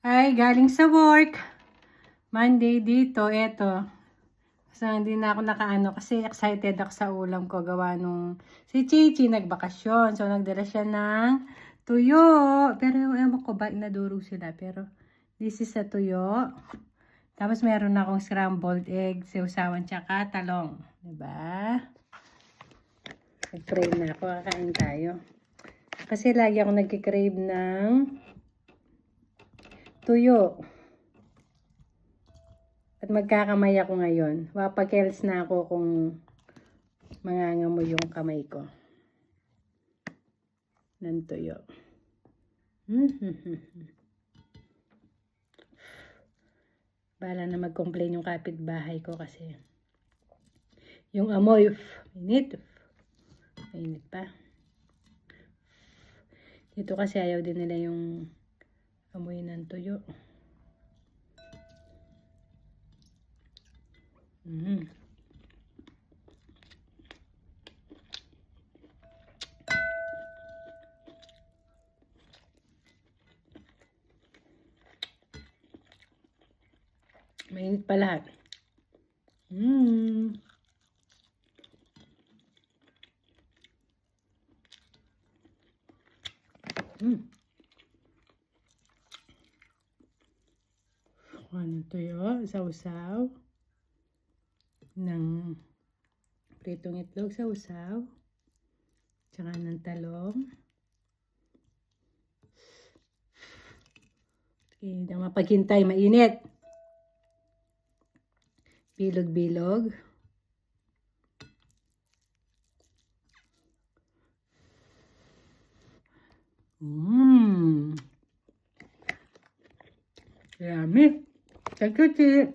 Ay, galing sa work. Monday dito, eto. So, hindi na ako nakaano kasi excited ako sa ulam ko. Gawa nung si Chichi nagbakasyon. So, nagdala siya ng tuyo. Pero, ewan ko ba, inadurog sila. Pero, this is a tuyo. Tapos, meron akong scrambled egg, siusawan, tsaka talong. Diba? Nag-pray na ako. Kakain tayo. Kasi lagi ako nagkikrave ng tuyo. At magkakamay ako ngayon. Wapagkels na ako kung mangangamoy yung kamay ko. Ng tuyo. Bala na mag-complain yung kapitbahay ko kasi yung amoy, init. Mainit pa. Dito kasi ayaw din nila yung amoy ng tuyo. Mainit pa lahat. Ano tuyo? Sausaw. Ng pritong itlog sa usaw. Tsaka ng talong. Hindi na mapaghintay, mainit. Bilog-bilog. Yummy. Thank you, Chi.